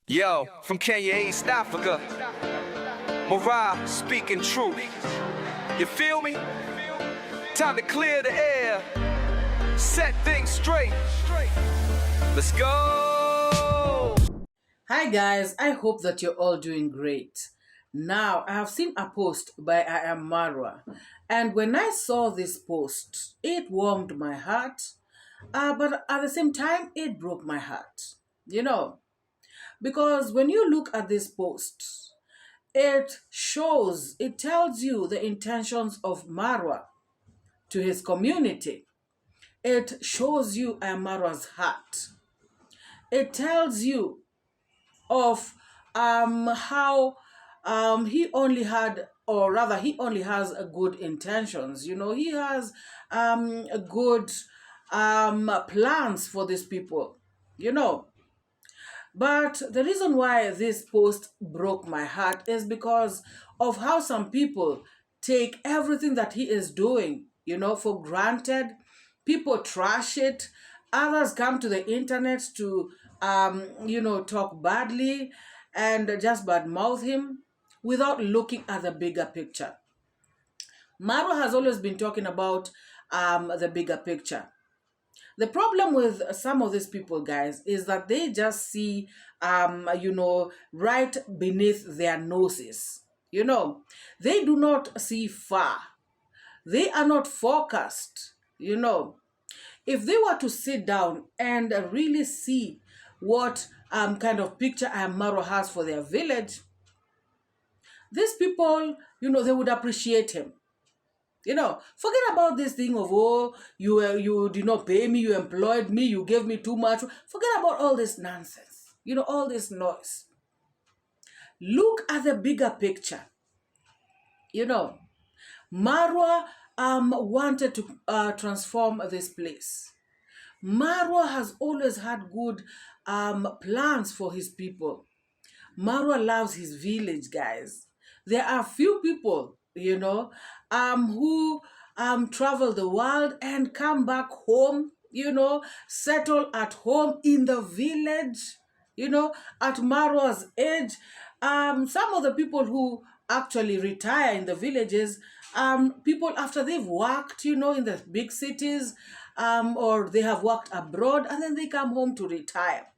Yo, from Kenya, East Africa, MORAA speaking truth. You feel me? Time to clear the air, set things straight. Let's go! Hi guys, I hope that you're all doing great. Now, I have seen a post by iammarwa, and when I saw this post, it warmed my heart, but at the same time, it broke my heart. Because when you look at this post, it tells you the intentions of Marwa to his community. It shows you iammarwa's heart. It tells you of how he only had, or rather, he only has good intentions. He has good plans for these people. But the reason why this post broke my heart is because of how some people take everything that he is doing, for granted. People trash it. Others come to the internet to, talk badly and just badmouth him without looking at the bigger picture. Marwa has always been talking about the bigger picture. The problem with some of these people, guys, is that they just see, right beneath their noses. They do not see far. They are not focused. If they were to sit down and really see what kind of picture iammarwa has for their village, these people, they would appreciate him. Forget about this thing of, you did not pay me, you employed me, you gave me too much. Forget about all this nonsense, all this noise. Look at the bigger picture. Marwa wanted to transform this place. Marwa has always had good plans for his people. Marwa loves his village, guys. There are few people who travel the world and come back home, settle at home in the village, at Marwa's age. Some of the people who actually retire in the villages, people after they've worked, in the big cities, or they have worked abroad, and then they come home to retire.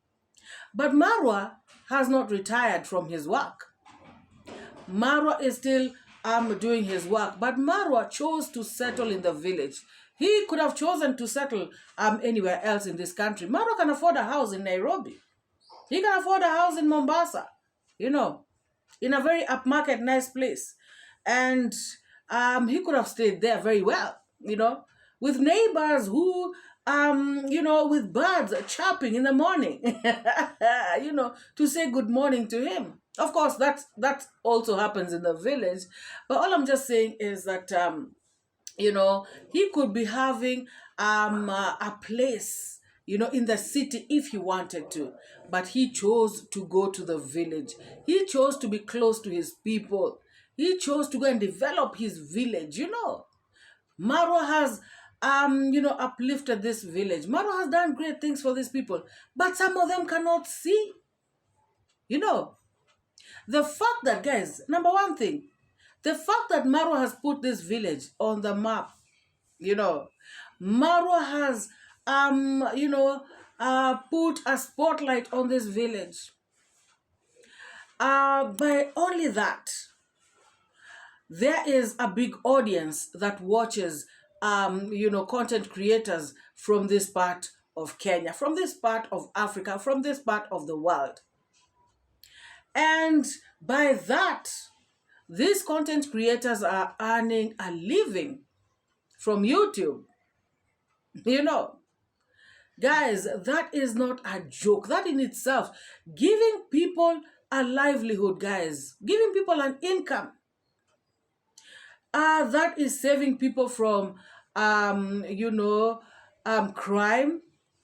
But Marwa has not retired from his work. Marwa is still doing his work, but Marwa chose to settle in the village. He could have chosen to settle anywhere else in this country. Marwa can afford a house in Nairobi. He can afford a house in Mombasa, in a very upmarket, nice place. And he could have stayed there very well, with neighbors who, with birds chirping in the morning, to say good morning to him. Of course, that also happens in the village. But all I'm just saying is that, he could be having a place, in the city if he wanted to. But he chose to go to the village. He chose to be close to his people. He chose to go and develop his village, Marwa has, uplifted this village. Marwa has done great things for these people. But some of them cannot see, The fact that, guys, number one thing, the fact that Marwa has put this village on the map, Marwa has, put a spotlight on this village. By only that, there is a big audience that watches, content creators from this part of Kenya, from this part of Africa, from this part of the world. And by that, these content creators are earning a living from YouTube. Guys, that is not a joke. That in itself, giving people a livelihood, guys, giving people an income, that is saving people from, crime.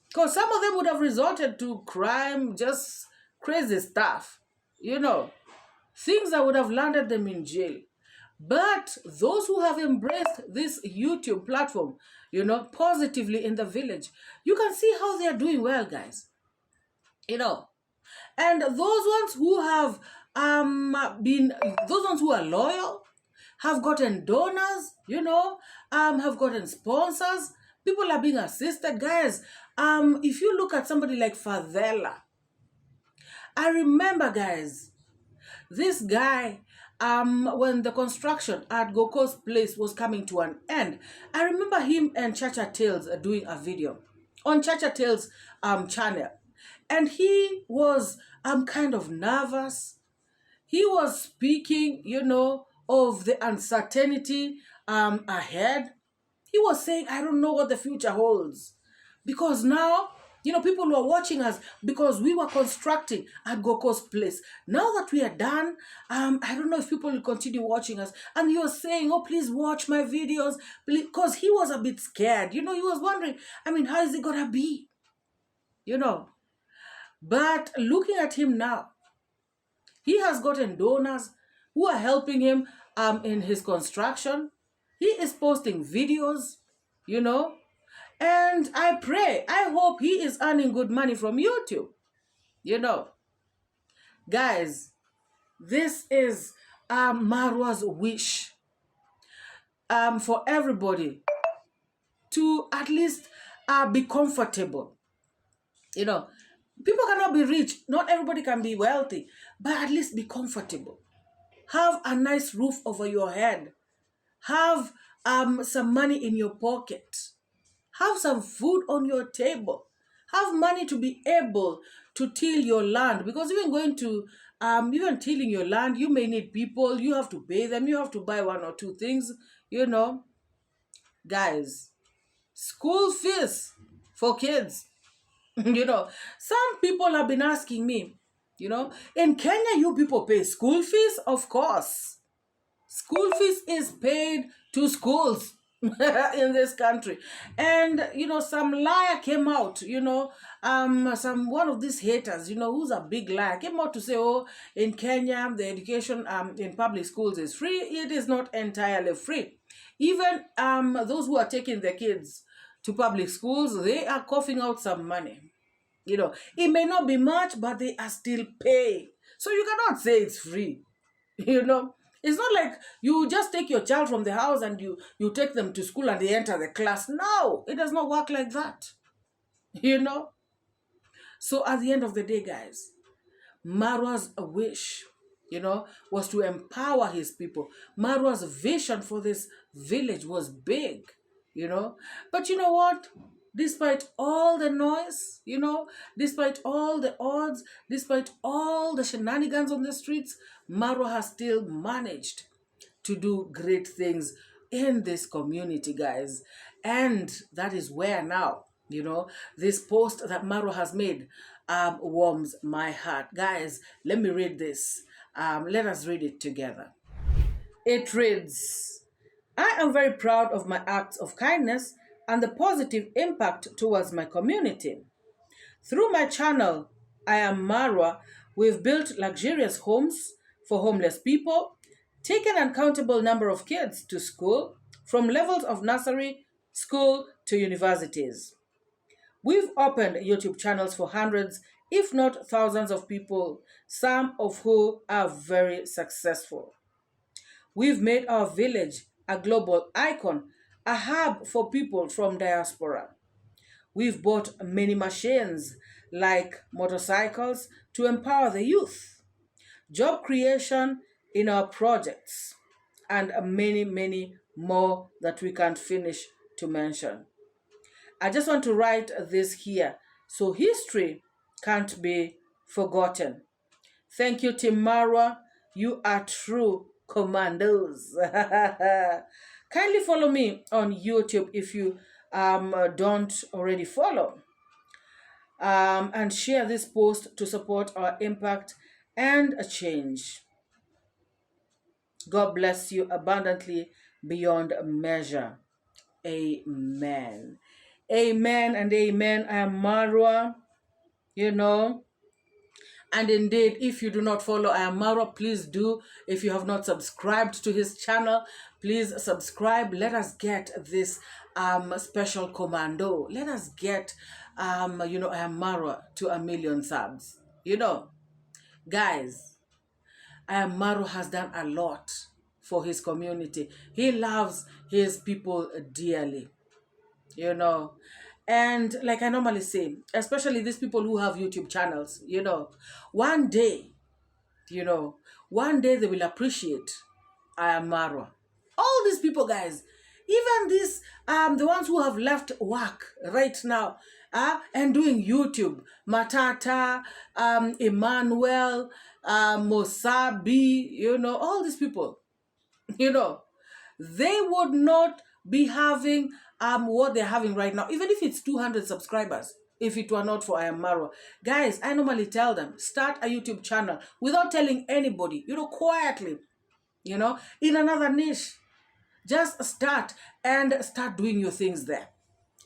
Because some of them would have resorted to crime, just crazy stuff. Things that would have landed them in jail. But those who have embraced this YouTube platform, positively in the village, you can see how they are doing well, guys. And those ones who have those ones who are loyal, have gotten donors, have gotten sponsors. People are being assisted. Guys, if you look at somebody like Fadela, I remember, guys, this guy, when the construction at Goko's place was coming to an end, I remember him and Chacha Tales doing a video on Chacha Tales channel. And he was kind of nervous. He was speaking, of the uncertainty ahead. He was saying, I don't know what the future holds. Because now, people were watching us because we were constructing at Goko's place. Now that we are done, I don't know if people will continue watching us. And he was saying, oh, please watch my videos. Because he was a bit scared. He was wondering, how is it going to be? But looking at him now, he has gotten donors who are helping him in his construction. He is posting videos, and I hope he is earning good money from YouTube. Guys, this is Marwa's wish for everybody to at least be comfortable. People cannot be rich. Not everybody can be wealthy, but at least be comfortable. Have a nice roof over your head. Have some money in your pocket. Have some food on your table. Have money to be able to till your land. Because even tilling your land, you may need people. You have to pay them. You have to buy one or two things. Guys, school fees for kids. Some people have been asking me, in Kenya, you people pay school fees? Of course. School fees is paid to schools in this country. And, some liar came out, one of these haters, who's a big liar, came out to say, oh, in Kenya, the education in public schools is free. It is not entirely free. Even those who are taking their kids to public schools, they are coughing out some money. It may not be much, but they are still paying. So you cannot say it's free. It's not like you just take your child from the house and you take them to school and they enter the class. No, it does not work like that. So at the end of the day, guys, Marwa's wish, was to empower his people. Marwa's vision for this village was big. But you know what? Despite all the noise, despite all the odds, despite all the shenanigans on the streets, Marwa has still managed to do great things in this community, guys. And that is where now, this post that Marwa has made warms my heart. Guys, let me read this. Let us read it together. It reads, I am very proud of my acts of kindness and the positive impact towards my community. Through my channel, 𝐼Ammarwa, we've built luxurious homes for homeless people, taken an uncountable number of kids to school, from levels of nursery, school to universities. We've opened YouTube channels for hundreds, if not thousands of people, some of whom are very successful. We've made our village a global icon, a hub for people from diaspora. We've bought many machines like motorcycles to empower the youth, job creation in our projects, and many, many more that we can't finish to mention. I just want to write this here so history can't be forgotten. Thank you, Team Marwa. You are true commandos. Kindly follow me on YouTube if you don't already follow. And share this post to support our impact and a change. God bless you abundantly beyond measure. Amen. Amen and amen. I am Marwa, And indeed, if you do not follow 𝐼Ammarwa, please do. If you have not subscribed to his channel, please subscribe. Let us get this special commando. Let us get, 𝐼Ammarwa to 1 million subs. You know, guys, Marwa has done a lot for his community. He loves his people dearly, you know. And like I normally say, especially these people who have YouTube channels, you know, one day, you know, one day they will appreciate Marwa. All these people, guys, even these, the ones who have left work right now, and doing YouTube, Matata, Emmanuel, Mosabi, you know, all these people, you know, they would not be having what they're having right now, even if it's 200 subscribers, if it were not for Marwa. Guys, I normally tell them, start a YouTube channel without telling anybody, you know, quietly, you know, in another niche. Just start and start doing your things there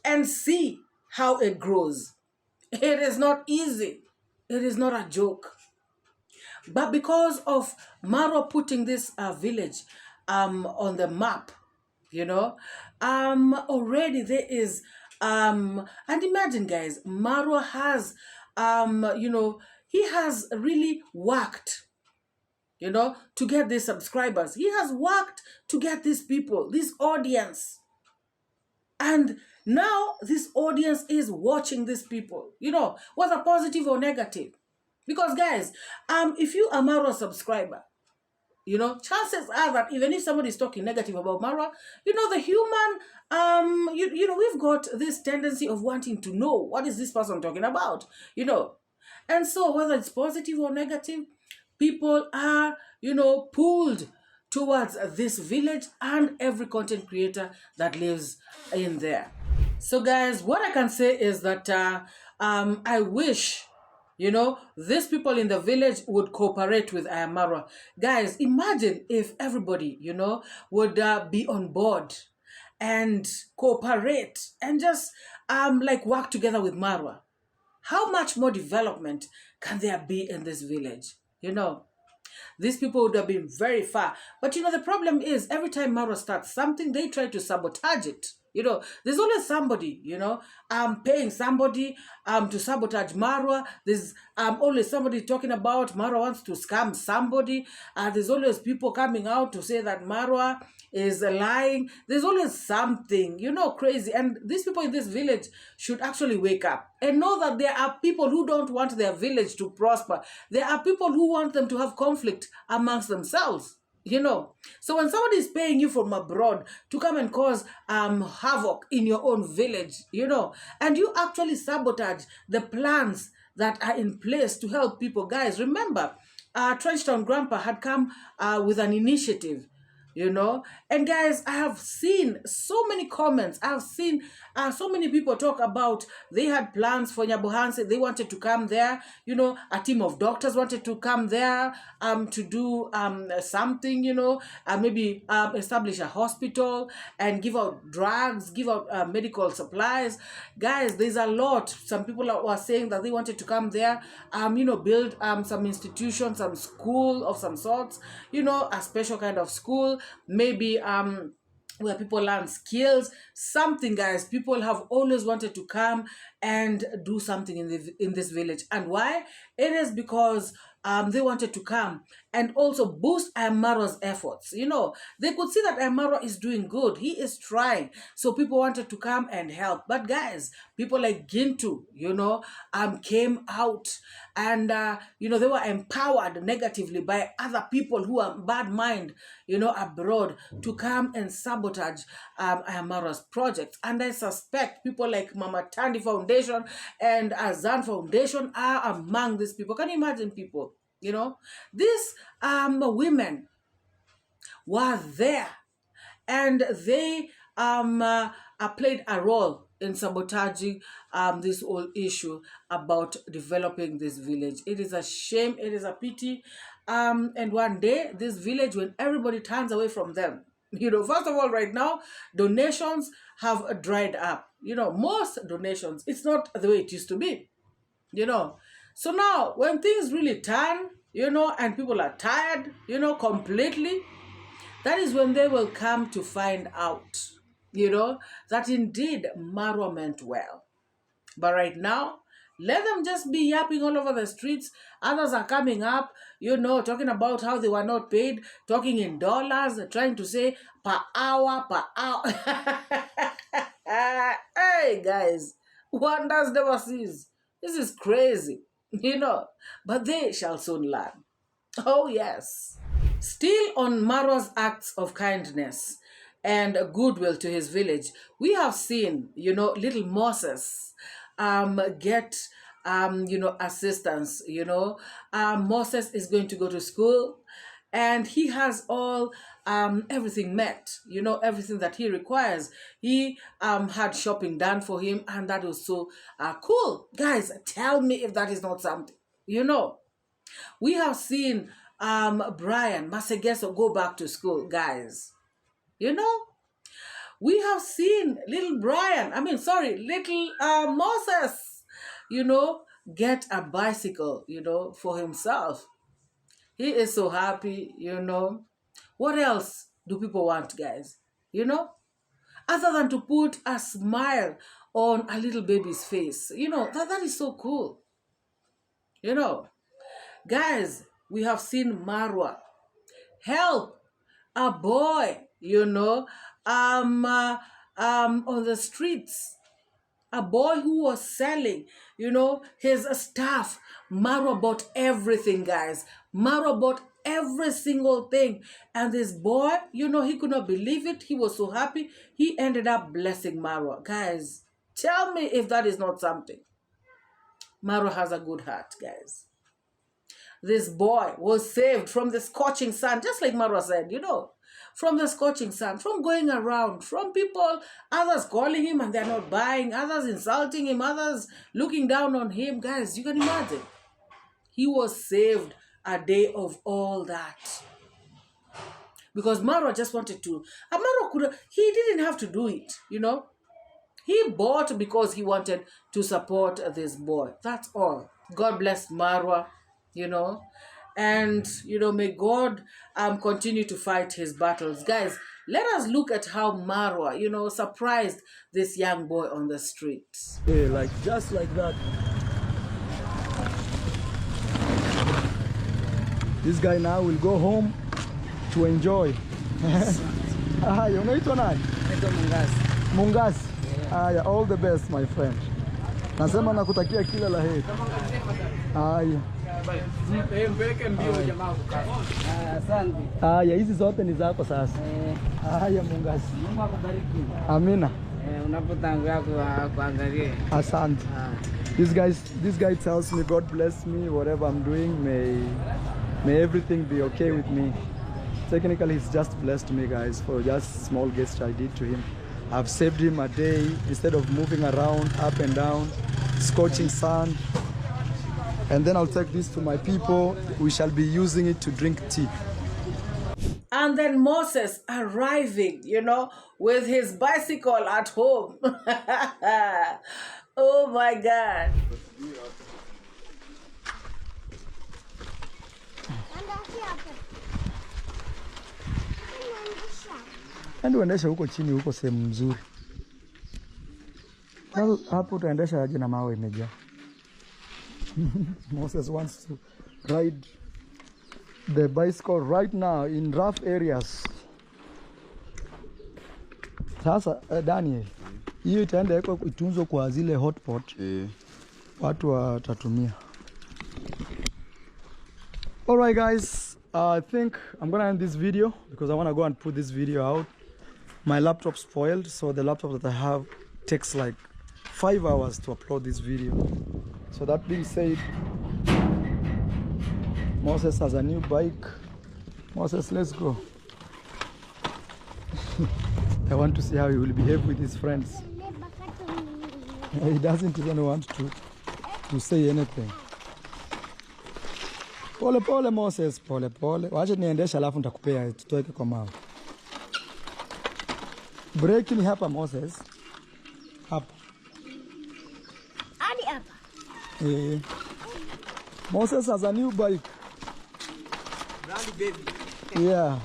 and see how it grows. It is not easy. It is not a joke. But because of Marwa putting this village on the map, you know, already there is, and imagine, guys, Marwa has, you know, he has really worked, you know, to get these subscribers. He has worked to get these people, this audience. And now this audience is watching these people, you know, whether positive or negative. Because, guys, if you are Marwa subscriber, you know, chances are that even if somebody is talking negative about Marwa, you know, the human, you know, we've got this tendency of wanting to know what is this person talking about, you know. And so whether it's positive or negative, people are, you know, pulled towards this village and every content creator that lives in there. So, guys, what I can say is that I wish, you know, these people in the village would cooperate with Marwa. Guys, imagine if everybody, you know, would be on board and cooperate and just like work together with Marwa. How much more development can there be in this village? You know, these people would have been very far. But, you know, the problem is every time Marwa starts something, they try to sabotage it. You know, there's always somebody, you know, paying somebody to sabotage Marwa. There's always somebody talking about Marwa wants to scam somebody. There's always people coming out to say that Marwa is lying. There's always something, you know, crazy. And these people in this village should actually wake up and know that there are people who don't want their village to prosper. There are people who want them to have conflict amongst themselves. You know, so when somebody is paying you from abroad to come and cause havoc in your own village, you know, and you actually sabotage the plans that are in place to help people, guys, remember, Trenchtown Grandpa had come with an initiative, you know. And guys, I have seen so many comments. I've seen so many people talk about they had plans for Nyabohanse. They wanted to come there, you know. A team of doctors wanted to come there to do something, you know, maybe establish a hospital and give out drugs, give out medical supplies. Guys, there's a lot. Some people were saying that they wanted to come there, you know, build some institution, some school of some sorts, you know, a special kind of school, maybe where people learn skills, something, guys. People have always wanted to come and do something in this village. And why? It is because they wanted to come and also boost Marwa's efforts. You know, they could see that Marwa is doing good. He is trying. So people wanted to come and help. But guys, people like Gintu, you know, came out and, you know, they were empowered negatively by other people who are bad mind, you know, abroad to come and sabotage Marwa's projects. And I suspect people like Mama Tandi Foundation and Azan Foundation are among these people. Can you imagine people? You know, these women were there and they played a role in sabotaging this whole issue about developing this village. It is a shame. It is a pity. And one day, this village, when everybody turns away from them, you know, first of all, right now, donations have dried up. You know, most donations, it's not the way it used to be, you know. So now, when things really turn, you know, and people are tired, you know, completely, that is when they will come to find out, you know, that indeed Marwa meant well. But right now, Let them just be yapping all over the streets. Others are coming up, talking about how they were not paid, talking in dollars, trying to say per hour. Hey, guys, wonders never cease. This is crazy, but they shall soon learn. Oh, yes. Still on Marwa's acts of kindness and goodwill to his village, we have seen, little Moses get, assistance. Moses is going to go to school and he has all everything met, everything that he requires. He had shopping done for him, and that was so cool. Guys, tell me if that is not something, We have seen Brian Masegeso go back to school, guys. We have seen little Moses, get a bicycle, for himself. He is so happy, What else do people want, guys? Other than to put a smile on a little baby's face. That is so cool. Guys, we have seen Marwa help a boy, on the streets. A boy who was selling, his stuff. Marwa bought everything, guys. Marwa bought every single thing. And this boy, he could not believe it. He was so happy. He ended up blessing Marwa. Guys, tell me if that is not something. Marwa has a good heart, guys. This boy was saved from the scorching sun, just like Marwa said, from the scorching sun, from going around, from people, others calling him and they're not buying, others insulting him, others looking down on him. Guys, you can imagine. He was saved a day of all that. Because Marwa just wanted to. And Marwa he didn't have to do it, He bought because he wanted to support this boy. That's all. God bless Marwa, and may God continue to fight his battles. Guys, let us look at how Marwa surprised this young boy on the streets. Yeah, just like that. This guy now will go home to enjoy. Unaitwa nani? Mungasi. All the best, my friend. Nasema nakutakia kila la heri. Hizi zote ni zako sasa. Mungasi. Amina. Asante. This guy tells me God bless me, whatever I'm doing, may everything be okay with me. Technically, he's just blessed me, guys, for just small gesture I did to him. I've saved him a day instead of moving around up and down, scorching sun. And then I'll take this to my people. We shall be using it to drink tea. And then Moses arriving, with his bicycle at home. Oh my God. Andi uendesha huko chini, huko sehemu mzuri. Hapo utaendesha aje na mawe imejaa. Moses wants to ride the bicycle right now in rough areas. Sasa Daniel, hiyo itaenda itunzwe kwa zile hotpot. Watu watatumia. All right, guys, I think I'm gonna end this video because I want to go and put this video out. My laptop spoiled, so the laptop that I have takes like 5 hours to upload this video. So that being said, Moses has a new bike. Moses, let's go. I want to see how he will behave with his friends. He doesn't even want to say anything. Pole pole Moses, pole pole. Wacha niendesha alafu nitakupea tutoeke kwa mawe. Break ni hapa Moses. Hapa. Hadi hapa. Moses has a new bike. Brand baby. Yeah.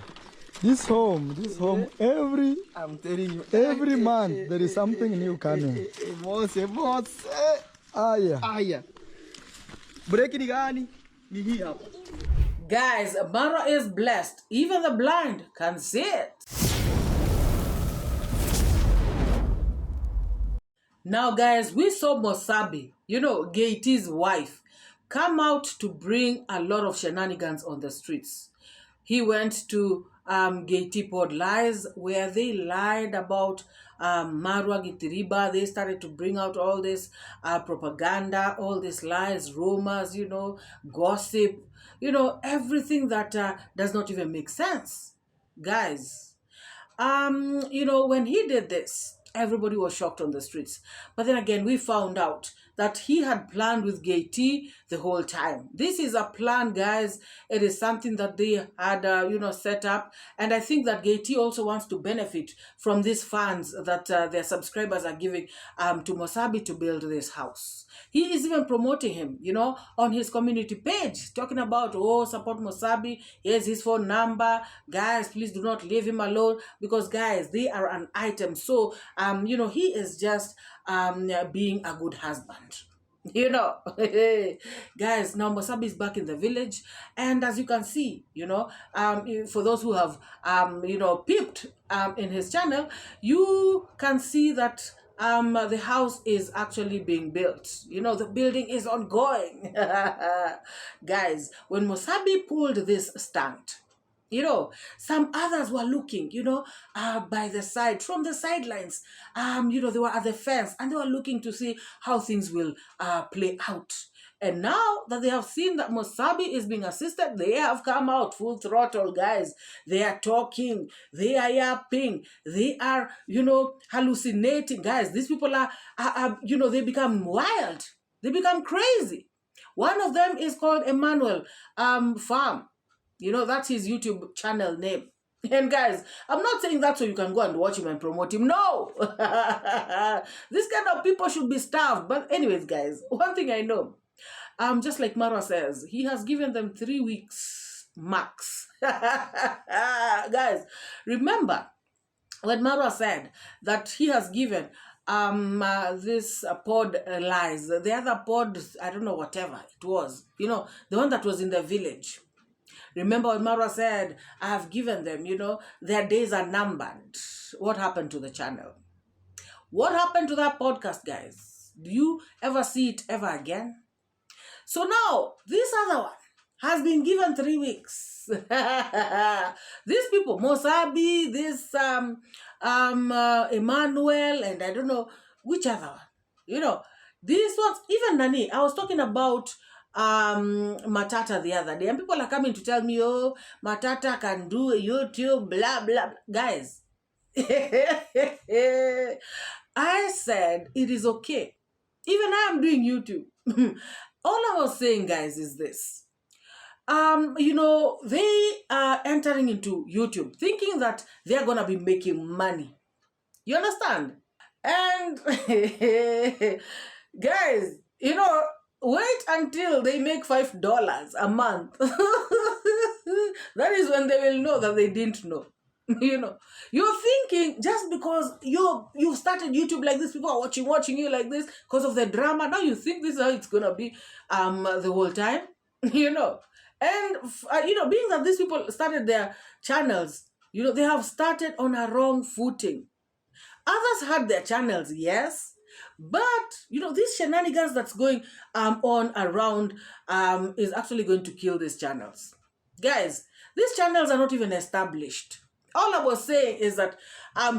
This home, I'm telling you, every month there is something new coming. Moses. Aya. Breki ni gani? Ni hii hapa. Guys, Marwa is blessed. Even the blind can see it. Now, guys, we saw Mosabi, 𝐺𝐿𝐷's wife, come out to bring a lot of shenanigans on the streets. He went to 𝐺𝐿𝐷 Pod Lies, where they lied about Marwa Gitiriba. They started to bring out all this propaganda, all these lies, rumors, gossip, everything that does not even make sense. Guys, when he did this, everybody was shocked on the streets. But then again, we found out that he had planned with 𝐺𝐿𝐷 the whole time. This is a plan, guys. It is something that they had, set up. And I think that 𝐺𝐿𝐷 also wants to benefit from these funds that their subscribers are giving to Mosabi to build this house. He is even promoting him, on his community page, talking about, support Mosabi. Here's his phone number. Guys, please do not leave him alone, because, guys, they are an item. So, he is just being a good husband. Guys, now Mosabi is back in the village, and as you can see, for those who have peeped in his channel, you can see that the house is actually being built. The building is ongoing. Guys, when Mosabi pulled this stunt, some others were looking, by the side, from the sidelines. They were at the fence, and they were looking to see how things will play out. And now that they have seen that Mosabi is being assisted, they have come out full throttle, guys. They are talking, they are yapping, they are, hallucinating. Guys, these people are they become wild. They become crazy. One of them is called Emmanuel Farm. That's his YouTube channel name. And guys, I'm not saying that so you can go and watch him and promote him. No! This kind of people should be starved. But anyways, guys, one thing I know, just like Marwa says, he has given them 3 weeks max. Guys, remember when Marwa said that he has given this pod lies, the other pod, I don't know, whatever it was, the one that was in the village. Remember when Marwa said, I have given them, their days are numbered. What happened to the channel? What happened to that podcast, guys? Do you ever see it ever again? So now, this other one has been given 3 weeks. These people, Mosabi, this Emmanuel, and I don't know which other one. These ones, even Nani, I was talking about Matata the other day, and people are coming to tell me, Matata can do YouTube, blah, blah. Guys, I said it is okay. Even I am doing YouTube. All I was saying, guys, is this. They are entering into YouTube thinking that they're going to be making money. You understand? And guys, wait until they make $5 a month. That is when they will know that they didn't know. You're thinking just because you've started YouTube like this, people are watching you like this because of the drama. Now you think this is how it's gonna be the whole time, And being that these people started their channels, they have started on a wrong footing. Others had their channels, yes, but these shenanigans that's going on around is actually going to kill these channels. Guys, these channels are not even established. All I was saying is that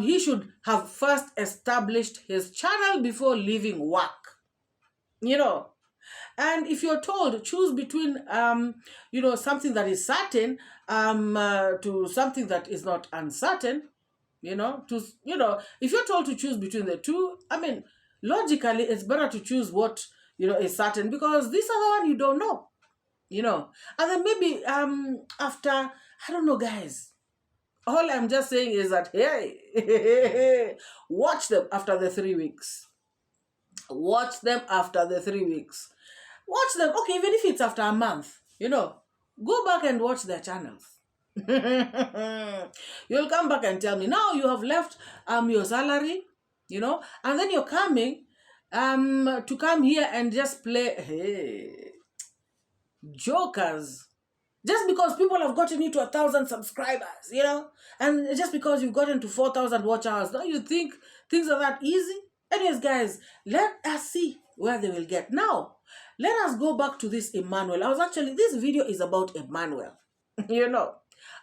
he should have first established his channel before leaving work. And if you're told choose between something that is certain to something that is not uncertain, if you're told to choose between the two, logically it's better to choose what is certain, because this other one you don't know. And then maybe after, I don't know, guys. All I'm just saying is that, hey, watch them after the 3 weeks. Watch them after the 3 weeks. Watch them, okay, even if it's after a month, go back and watch their channels. You'll come back and tell me, now you have left your salary, and then you're coming to come here and just play, hey, jokers. Just because people have gotten you to 1,000 subscribers, and just because you've gotten to 4,000 watch hours, don't you think things are that easy? Anyways, guys, let us see where they will get. Now, let us go back to this Emmanuel. This video is about Emmanuel.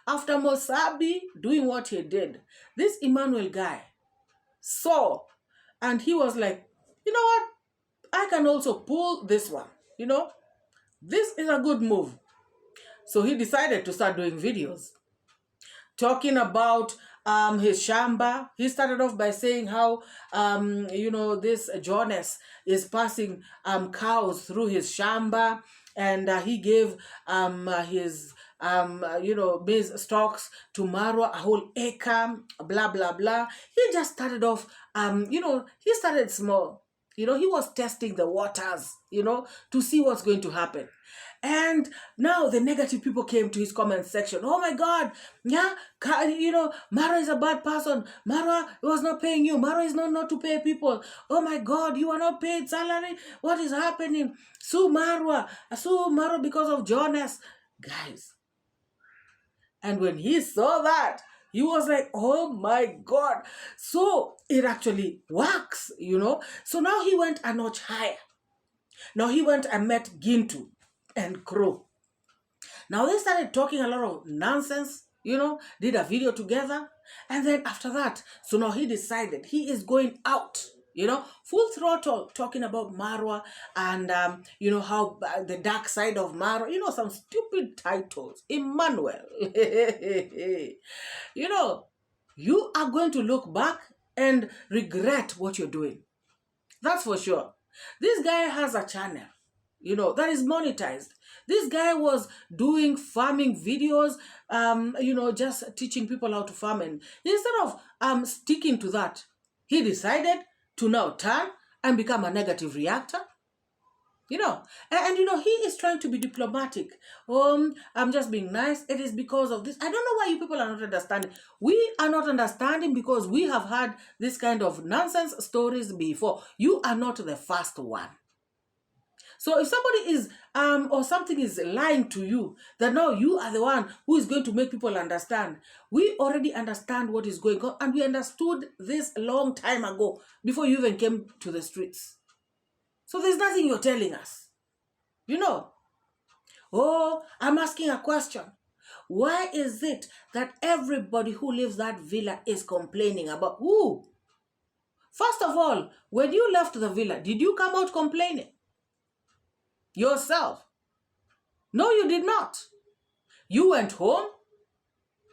After Mosabi doing what he did, this Emmanuel guy saw, and he was like, you know what? I can also pull this one, This is a good move. So he decided to start doing videos talking about his shamba. He started off by saying how, this Jonas is passing cows through his shamba, and he gave his, maize stalks to Marwa, a whole acre, blah, blah, blah. He just started off, he started small. He was testing the waters, to see what's going to happen. And now the negative people came to his comment section. Oh my God, yeah, Marwa is a bad person. Marwa was not paying you. Marwa is not to pay people. Oh my God, you are not paid salary. What is happening? Sue Marwa because of Jonas. Guys. And when he saw that, he was like, oh my God. So it actually works, So now he went a notch higher. Now he went and met Gintu and Crow. Now they started talking a lot of nonsense, did a video together. And then after that, so now he decided he is going out, full throttle, talking about Marwa and, how the dark side of Marwa, some stupid titles. Emmanuel, you are going to look back and regret what you're doing. That's for sure. This guy has a channel, that is monetized. This guy was doing farming videos, just teaching people how to farm. And instead of sticking to that, he decided to now turn and become a negative reactor. And he is trying to be diplomatic. I'm just being nice. It is because of this. I don't know why you people are not understanding. We are not understanding because we have had this kind of nonsense stories before. You are not the first one. So if somebody is, or something is lying to you, that now you are the one who is going to make people understand. We already understand what is going on, and we understood this a long time ago, before you even came to the streets. So there's nothing you're telling us. Oh, I'm asking a question. Why is it that everybody who lives that villa is complaining about who? First of all, when you left the villa, did you come out complaining? Yourself? No, you did not. You went home,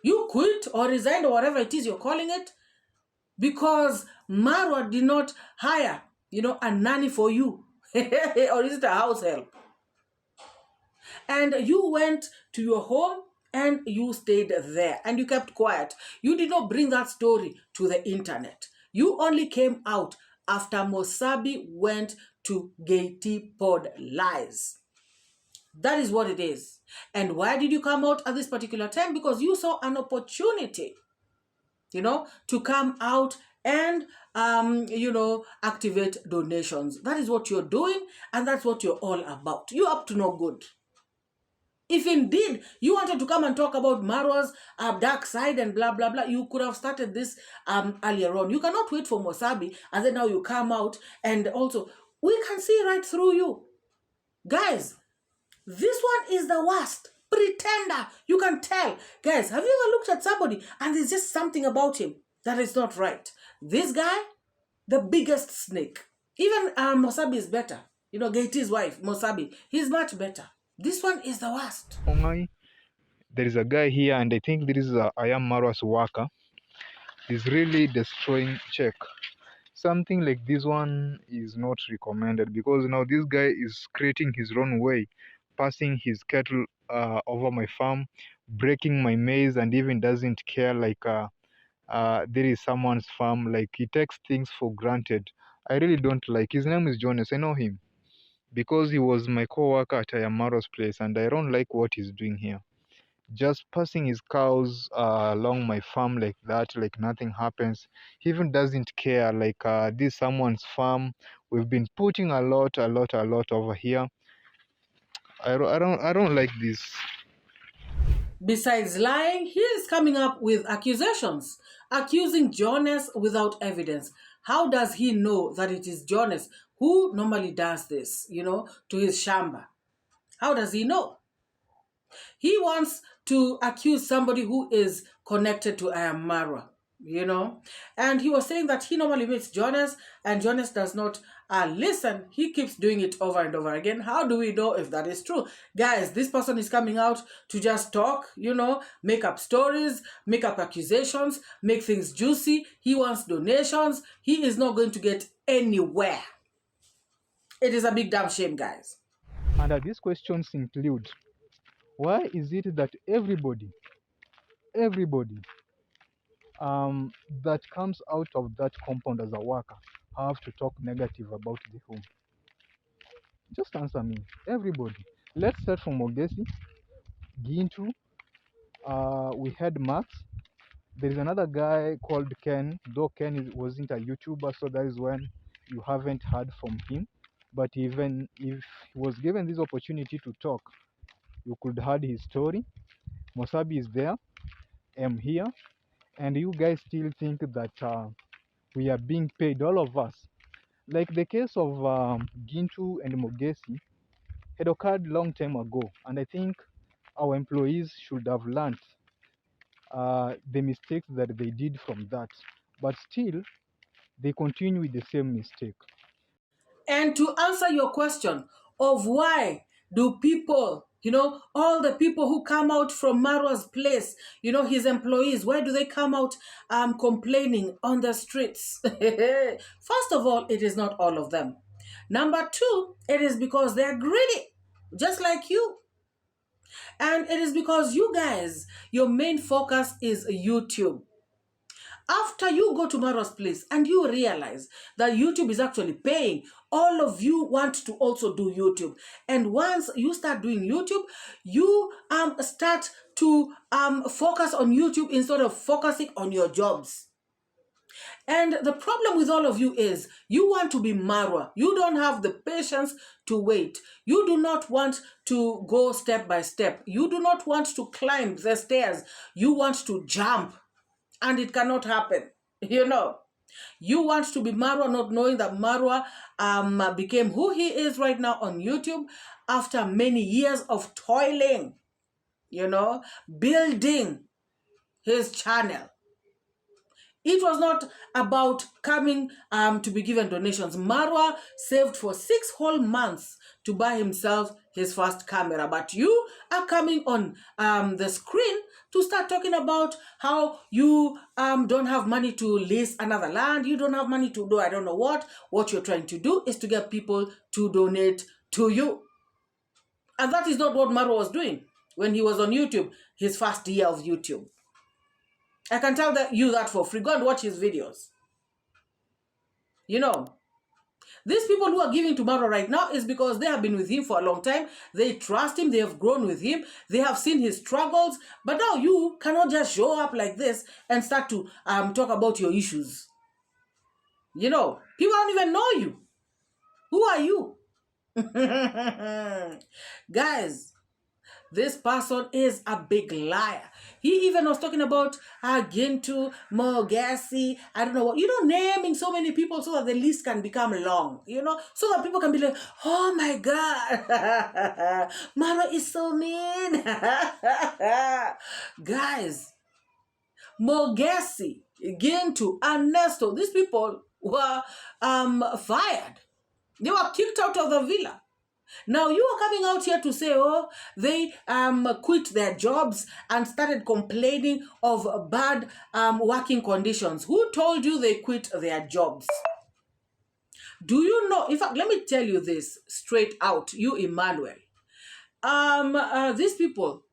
you quit or resigned or whatever it is you're calling it, because Marwa did not hire, a nanny for you. Or is it a house help? And you went to your home and you stayed there and you kept quiet. You did not bring that story to the internet. You only came out after Mosabi went to Gate Pod Lies. That is what it is. And why did you come out at this particular time? Because you saw an opportunity, to come out and, activate donations. That is what you're doing, and that's what you're all about. You're up to no good. If indeed you wanted to come and talk about Marwa's dark side and blah, blah, blah, you could have started this earlier on. You cannot wait for Mosabi, and then now you come out, and also, we can see right through you. Guys, this one is the worst. Pretender. You can tell. Guys, have you ever looked at somebody and there's just something about him that is not right? This guy, the biggest snake. Even Mosabi is better. Gate's wife, Mosabi, he's much better. This one is the worst. There is a guy here, and I think this is iammarwa's worker. He's really destroying check. Something like this one is not recommended, because now this guy is creating his own way, passing his cattle over my farm, breaking my maize, and even doesn't care like there is someone's farm. Like, he takes things for granted. I really don't like. His name is Jonas. I know him because he was my co-worker at iammarwa's place, and I don't like what he's doing here. just passing his cows along my farm like that, like nothing happens. He even doesn't care, like this is someone's farm. We've been putting a lot over here. I don't like this. Besides lying, he is coming up with accusations, accusing Jonas without evidence. How does he know that it is Jonas who normally does this, to his shamba? How does he know? He wants to accuse somebody who is connected to iammarwa, And he was saying that he normally meets Jonas and Jonas does not listen. He keeps doing it over and over again. How do we know if that is true? Guys, this person is coming out to just talk, make up stories, make up accusations, make things juicy. He wants donations. He is not going to get anywhere. It is a big damn shame, guys. And these questions include, why is it that everybody that comes out of that compound as a worker have to talk negative about the home? Just answer me. Everybody. Let's start from Mogesi, Gintu. We had Max. There is another guy called Ken, though Ken wasn't a YouTuber, so that is when you haven't heard from him. But even if he was given this opportunity to talk, you could heard his story. Mosabi is there. I'm here. And you guys still think that we are being paid, all of us. Like the case of Gintu and Mogesi had occurred long time ago, and I think our employees should have learned the mistakes that they did from that, but still they continue with the same mistake. And to answer your question of why do people, all the people who come out from Marwa's place, his employees, why do they come out complaining on the streets? First of all, it is not all of them. Number two, it is because they're greedy, just like you. And it is because you guys, your main focus is YouTube. After you go to Marwa's place and you realize that YouTube is actually paying, all of you want to also do YouTube. And once you start doing YouTube, you start to focus on YouTube instead of focusing on your jobs. And the problem with all of you is you want to be Marwa. You don't have the patience to wait. You do not want to go step by step. You do not want to climb the stairs. You want to jump. And it cannot happen, You want to be Marwa, not knowing that Marwa became who he is right now on YouTube after many years of toiling, building his channel. It was not about coming to be given donations. Marwa saved for 6 whole months to buy himself his first camera. But you are coming on the screen to start talking about how you don't have money to lease another land. You don't have money to do I don't know what. What you're trying to do is to get people to donate to you. And that is not what Marwa was doing when he was on YouTube, his first year of YouTube. I can tell you that for free. Go and watch his videos. These people who are giving to Marwa right now is because they have been with him for a long time. They trust him. They have grown with him. They have seen his struggles. But now you cannot just show up like this and start to talk about your issues. People don't even know you. Who are you? Guys, this person is a big liar. He even was talking about Gintu, Mogesi, I don't know what, naming so many people so that the list can become long, so that people can be like, oh my God, Marwa is so mean. Guys, Mogesi, Gintu, Ernesto, these people were fired. They were kicked out of the villa. Now you are coming out here to say, oh, they quit their jobs and started complaining of bad working conditions. Who told you they quit their jobs? Do you know, in fact, let me tell you this straight out, you Emmanuel. These people,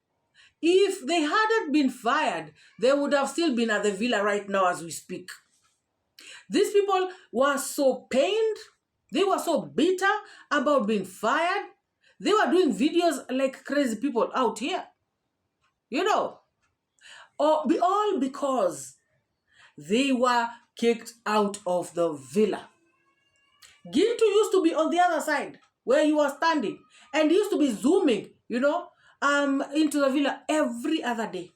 if they hadn't been fired, they would have still been at the villa right now as we speak. These people were so pained. They were so bitter about being fired. They were doing videos like crazy people out here. you know, all because they were kicked out of the villa. Gintu used to be on the other side where you were standing, and he used to be zooming, into the villa every other day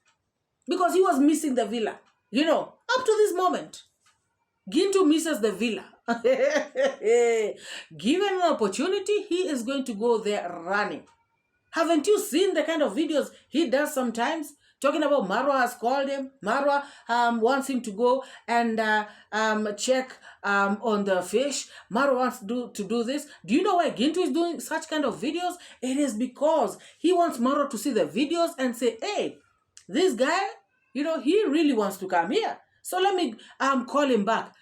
because he was missing the villa. Up to this moment, Gintu misses the villa. Given an opportunity, he is going to go there running. Haven't you seen the kind of videos he does sometimes? Talking about Marwa has called him. Marwa wants him to go and check on the fish. Marwa wants to do this. Do you know why Gintu is doing such kind of videos? It is because he wants Marwa to see the videos and say, hey, this guy, he really wants to come here. So let me call him back.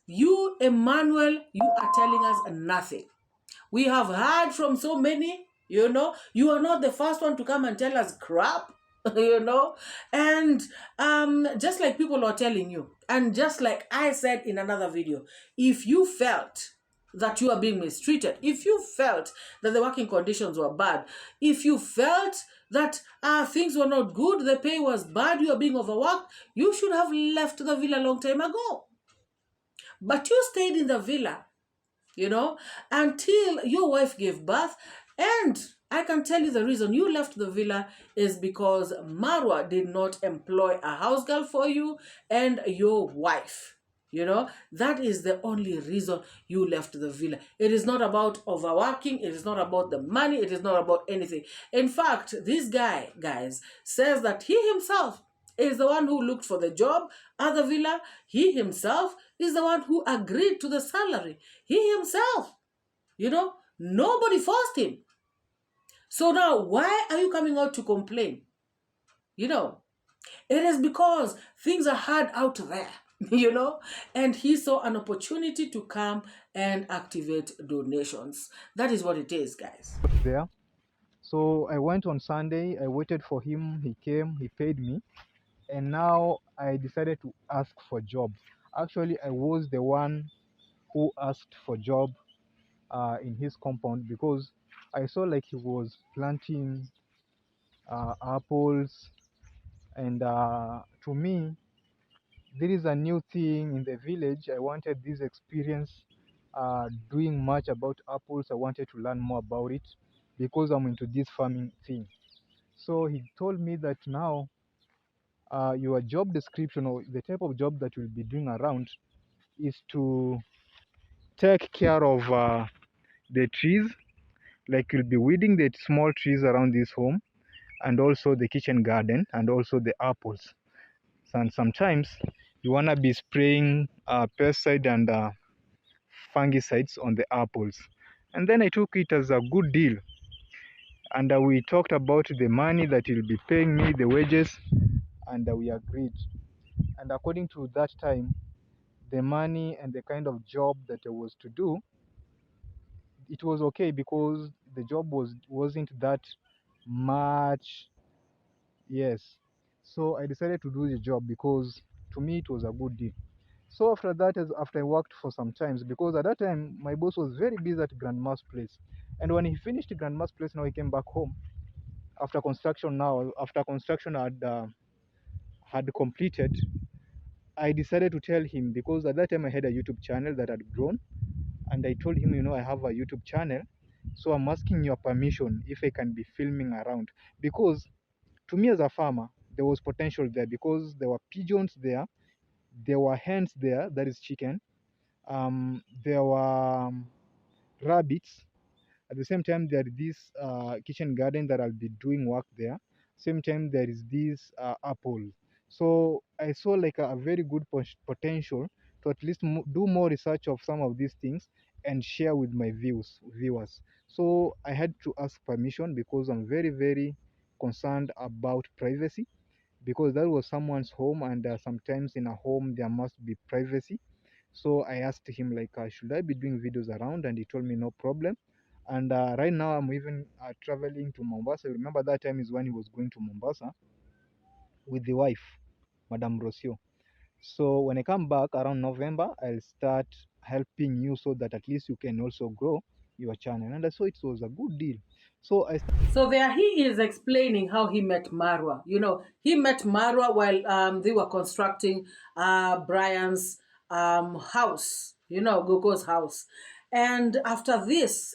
You, Emmanuel, you are telling us nothing. We have heard from so many, you are not the first one to come and tell us crap, and just like people are telling you, and just like I said in another video, if you felt that you are being mistreated, if you felt that the working conditions were bad, if you felt that things were not good, the pay was bad, you are being overworked, you should have left the villa a long time ago. But you stayed in the villa, until your wife gave birth. And I can tell you the reason you left the villa is because Marwa did not employ a house girl for you and your wife. That is the only reason you left the villa. It is not about overworking. It is not about the money. It is not about anything. In fact, this guy, guys, says that he himself is the one who looked for the job at the villa. He himself is the one who agreed to the salary. He himself, nobody forced him. So now, why are you coming out to complain? It is because things are hard out there, and he saw an opportunity to come and activate donations. That is what it is, guys. There. So I went on Sunday, I waited for him, he came, he paid me, and now I decided to ask for job. Actually, I was the one who asked for job in his compound because I saw like he was planting apples, and to me, there is a new thing in the village. I wanted this experience doing much about apples. I wanted to learn more about it because I'm into this farming thing. So he told me that now your job description or the type of job that you'll be doing around is to take care of the trees, like you'll be weeding the small trees around this home, and also the kitchen garden, and also the apples. And sometimes you want to be spraying pesticide and fungicides on the apples. And then I took it as a good deal, and we talked about the money that you'll be paying me, the wages, and we agreed. And according to that time, the money and the kind of job that I was to do, it was okay because the job wasn't that much. Yes, so I decided to do the job because to me it was a good deal. So after that, after I worked for some times, because at that time my boss was very busy at grandma's place, and when he finished grandma's place, now he came back home after construction. Now after construction had completed, I decided to tell him, because at that time I had a YouTube channel that had grown, and I told him, I have a YouTube channel, so I'm asking your permission if I can be filming around, because to me as a farmer there was potential there, because there were pigeons there were hens there, that is chicken, there were rabbits. At the same time, there is this kitchen garden that I'll be doing work there. Same time, there is this apple. So I saw like a very good potential to at least do more research of some of these things and share with my viewers. So I had to ask permission because I'm very, very concerned about privacy, because that was someone's home, and sometimes in a home there must be privacy. So I asked him like, should I be doing videos around, and he told me no problem. And right now I'm even traveling to Mombasa. Remember that time is when he was going to Mombasa with the wife, Madam Rocio. So when I come back around November, I'll start helping you so that at least you can also grow your channel. And I saw it was a good deal. So So there he is explaining how he met Marwa. You know, he met Marwa while they were constructing Brian's house, you know, Gogo's house. And after this,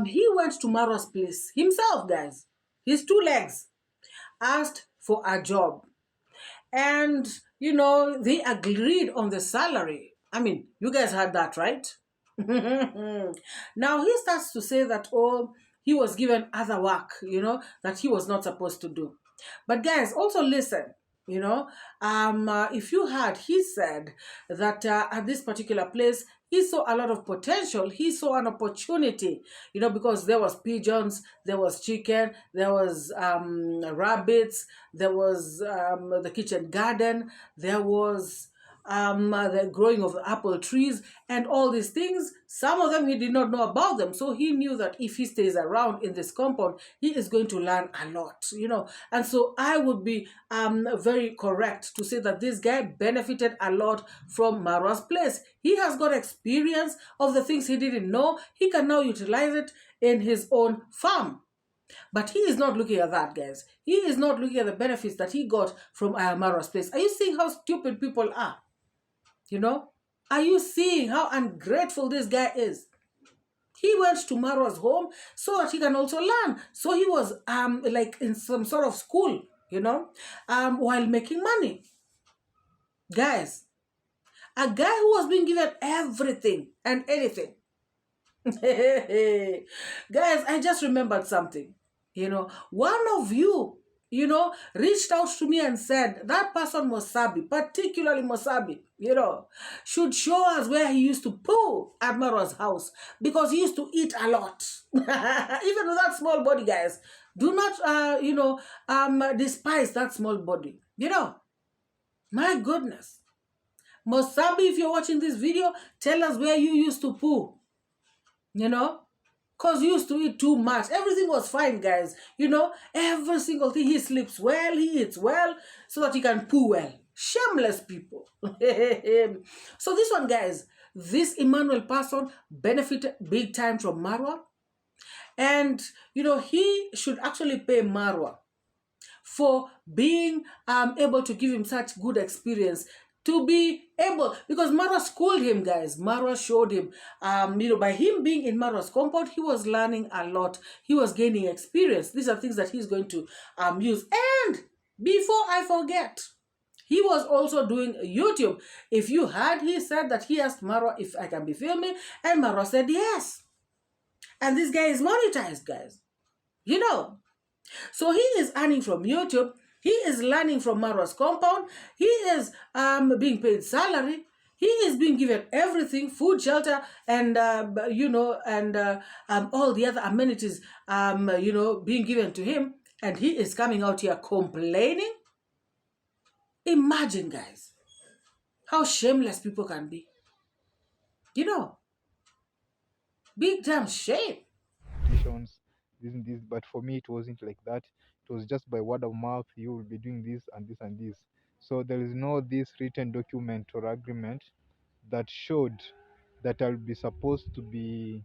he went to Marwa's place himself, guys. His two legs, asked for a job. And, you know, they agreed on the salary. I mean, you guys heard that, right? Now he starts to say that, oh, he was given other work, you know, that he was not supposed to do. But guys, also listen, you know, if you heard, he said that at this particular place, he saw a lot of potential. He saw an opportunity, you know, because there was pigeons, there was chicken, there was rabbits, there was the kitchen garden, there was the growing of the apple trees and all these things. Some of them he did not know about them, so he knew that if he stays around in this compound, he is going to learn a lot, you know. And so I would be very correct to say that this guy benefited a lot from Marwa's place. He has got experience of the things he didn't know. He can now utilize it in his own farm. But he is not looking at that, guys. He is not looking at the benefits that he got from Marwa's place. Are you seeing how stupid people are? You know, are you seeing how ungrateful this guy is? He went to Marwa's home so that he can also learn. So he was like in some sort of school, you know, while making money. Guys, a guy who was being given everything and anything. Guys, I just remembered something. You know, one of you, you know, reached out to me and said that person Mosabi, particularly Mosabi, you know, should show us where he used to poo at Marwa's house because he used to eat a lot. Even with that small body, guys, do not, you know, despise that small body. You know, my goodness. Mosabi, if you're watching this video, tell us where you used to poo. You know? Because he used to eat too much. Everything was fine, guys. You know, every single thing. He sleeps well, he eats well, so that he can poo well. Shameless people. So this one, guys, this Emmanuel person benefited big time from Marwa. And, you know, he should actually pay Marwa for being able to give him such good experience, to be able, because Marwa schooled him, guys. Marwa showed him, you know, by him being in Marwa's compound, he was learning a lot. He was gaining experience. These are things that he's going to use. And before I forget, he was also doing YouTube. If you heard, he said that he asked Marwa if I can be filming, and Marwa said yes. And this guy is monetized, guys. You know. So he is earning from YouTube. He is learning from Marwa's compound. He is being paid salary. He is being given everything, food, shelter, and, you know, and all the other amenities, you know, being given to him. And he is coming out here complaining. Imagine, guys, how shameless people can be. You know, big damn shame. This, but for me, it wasn't like that. It was just by word of mouth. You will be doing this and this and this. So there is no this written document or agreement that showed that I'll be supposed to be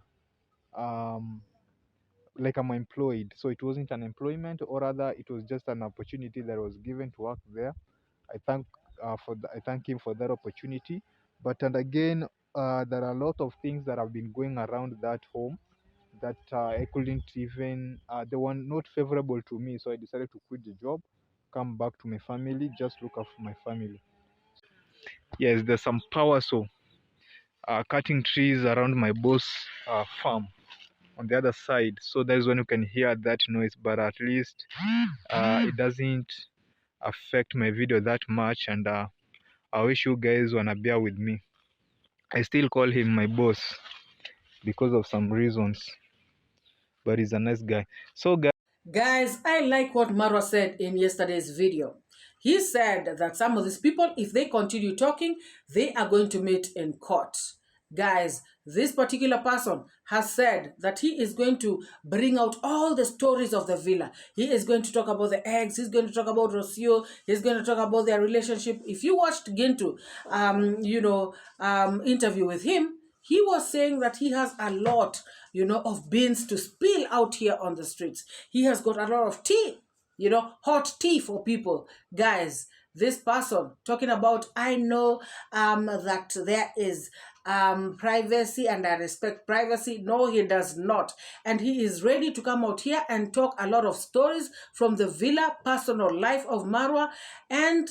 like I'm employed. So it wasn't an employment, or rather, it was just an opportunity that was given to work there. I thank him for that opportunity. But and again, there are a lot of things that have been going around that home that I couldn't even, they were not favorable to me. So I decided to quit the job, come back to my family, just look after my family. Yes, there's some power. So cutting trees around my boss farm on the other side. So that's when you can hear that noise, but at least it doesn't affect my video that much. And I wish you guys wanna bear with me. I still call him my boss because of some reasons, but he's a nice guy. So Guys, I like what Marwa said in yesterday's video. He said that some of these people, if they continue talking, they are going to meet in court. Guys, this particular person has said that he is going to bring out all the stories of the villa. He is going to talk about the eggs. He's going to talk about Rocio. He's going to talk about their relationship. If you watched Gintu, you know, interview with him, he was saying that he has a lot, of beans to spill out here on the streets. He has got a lot of tea, hot tea for people. Guys, this person talking about, I know that there is privacy and I respect privacy. No, he does not. And he is ready to come out here and talk a lot of stories from the villa personal life of Marwa. And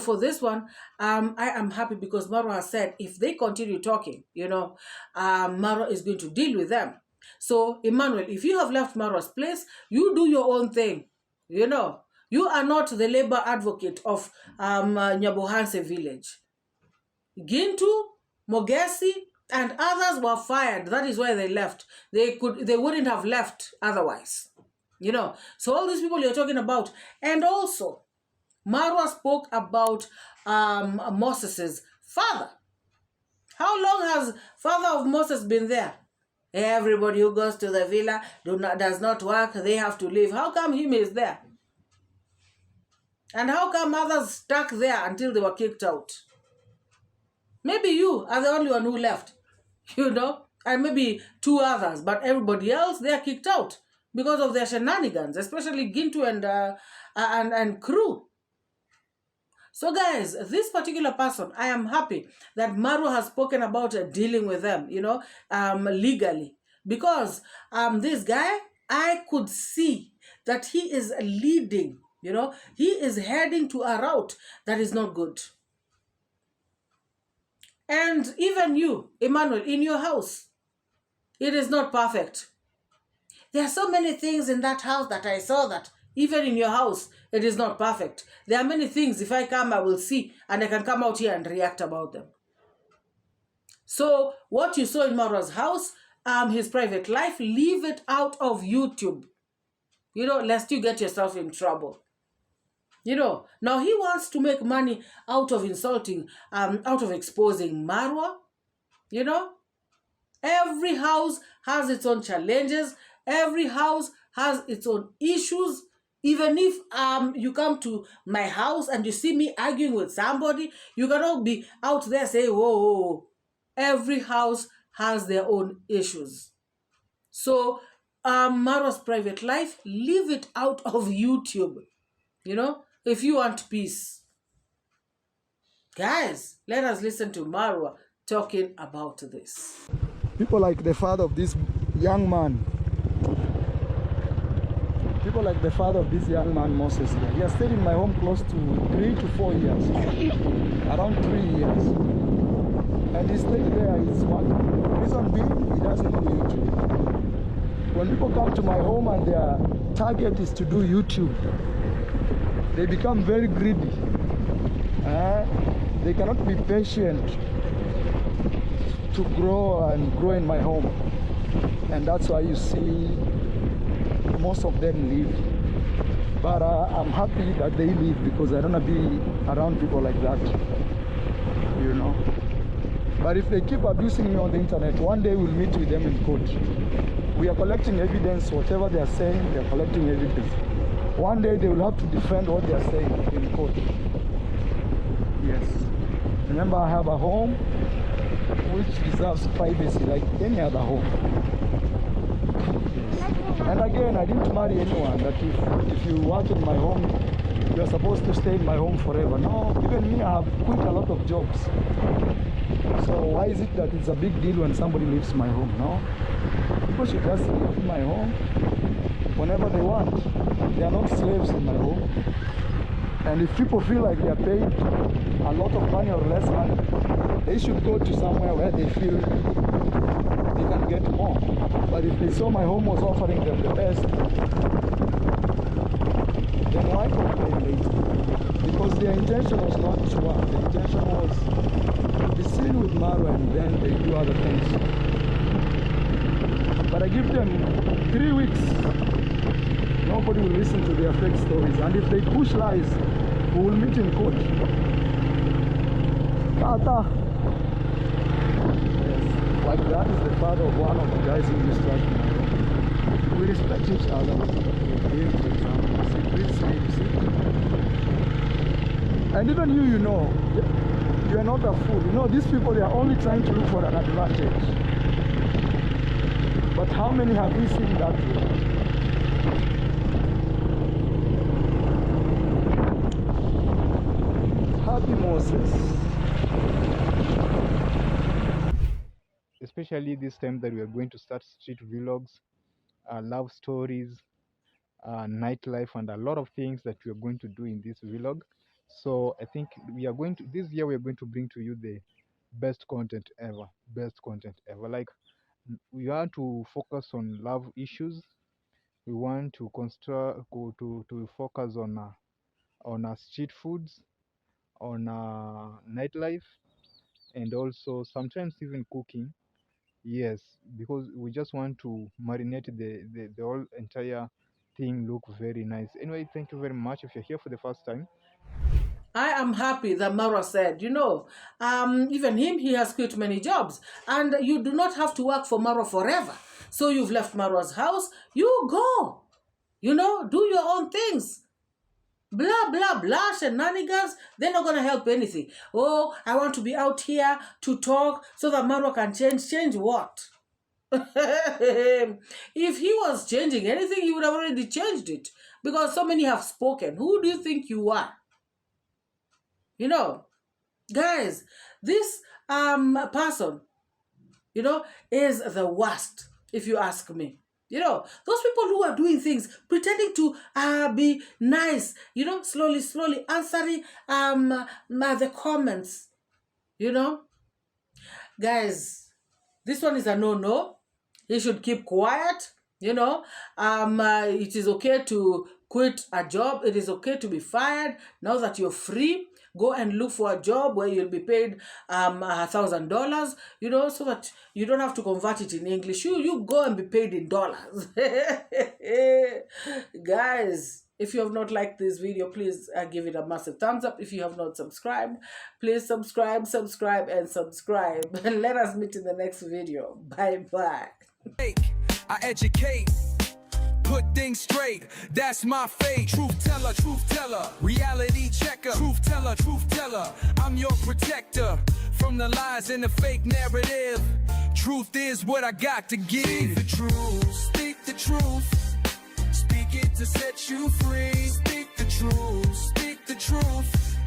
for this one, I am happy because Marwa has said if they continue talking, Marwa is going to deal with them. So, Emmanuel, if you have left Marwa's place, you do your own thing. You are not the labor advocate of Nyabohanse village. Gintu, Mogesi, and others were fired. That is why they left. They wouldn't have left otherwise. So all these people you're talking about. And also, Marwa spoke about Moses' father. How long has father of Moses been there? Everybody who goes to the villa does not work. They have to leave. How come him is there? And how come others stuck there until they were kicked out? Maybe you are the only one who left, and maybe two others, but everybody else, they are kicked out because of their shenanigans, especially Gintu and crew. So guys, this particular person, I am happy that Marwa has spoken about dealing with them, legally. Because this guy, I could see that he is leading, he is heading to a route that is not good. And even you, Emmanuel, in your house, it is not perfect. There are so many things in that house that I saw that even in your house, it is not perfect. There are many things, if I come, I will see, and I can come out here and react about them. So what you saw in Marwa's house, his private life, leave it out of YouTube. Lest you get yourself in trouble. Now he wants to make money out of insulting, out of exposing Marwa. Every house has its own challenges. Every house has its own issues. Even if you come to my house and you see me arguing with somebody, you cannot be out there saying, whoa. Every house has their own issues. So Marwa's private life, leave it out of YouTube. If you want peace. Guys, let us listen to Marwa talking about this. People like the father of this young man. People like the father of this young man, Moses. He has stayed in my home close to 3 to 4 years. Around 3 years. And he stayed there, he's working. Reason being, he doesn't do YouTube. When people come to my home and their target is to do YouTube, they become very greedy. They cannot be patient to grow in my home. And that's why you see most of them leave. But I'm happy that they leave because I don't want to be around people like that. But if they keep abusing me on the internet, one day we'll meet with them in court. We are collecting evidence. Whatever they are saying, they are collecting evidence. One day they will have to defend what they are saying in court. Yes. Remember, I have a home which deserves privacy like any other home. Yes. And again, I didn't marry anyone that if you work in my home, you're supposed to stay in my home forever. No, even me, I have quit a lot of jobs. So why is it that it's a big deal when somebody leaves my home? No. People should just live in my home whenever they want. They are not slaves in my home. And if people feel like they are paid a lot of money or less money, they should go to somewhere where they feel they can get more. But if they saw my home was offering them the best, then why complain later? Because their intention was not to work. The intention was to be seen with Marwa and then they do other things. But I give them 3 weeks. Nobody will listen to their fake stories. And if they push lies, we will meet in court. Tata. Yes. Like that is the father of one of the guys who distracted me. We respect each other. We for example. See, please see. And even you know You are not a fool. You know, these people, they are only trying to look for an advantage. But how many have we seen that way? Happy Moses. Especially this time that we are going to start street vlogs, love stories, nightlife, and a lot of things that we are going to do in this vlog. So I think we are going to, this year we are going to bring to you the best content ever. Like, we want to focus on love issues. We want to to focus on street foods, on nightlife, and also sometimes even cooking. Yes, because we just want to marinate the whole entire thing look very nice. Anyway, thank you very much. If you're here for the first time, I am happy that Marwa said, even him, he has quit many jobs. And you do not have to work for Marwa forever. So you've left Marwa's house, you go. Do your own things. Blah, blah, blah, shenanigans, they're not going to help anything. Oh, I want to be out here to talk so that Marwa can change. Change what? If he was changing anything, he would have already changed it. Because so many have spoken. Who do you think you are? Guys, this person, is the worst, if you ask me. Those people who are doing things, pretending to be nice, slowly answering the comments, Guys, this one is a no-no. He should keep quiet, It is okay to quit a job. It is okay to be fired. Now that you're free, go and look for a job where you'll be paid $1,000, so that you don't have to convert it in English. You go and be paid in dollars. Guys, if you have not liked this video, please give it a massive thumbs up. If you have not subscribed, please subscribe. And let us meet in the next video. Bye-bye. I educate, put things straight, that's my fate. Truth teller, reality checker. Truth teller, I'm your protector from the lies and the fake narrative. Truth is what I got to give. Speak the truth, speak the truth. Speak it to set you free. Speak the truth.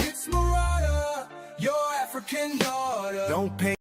It's MORAA, your African daughter. Don't pay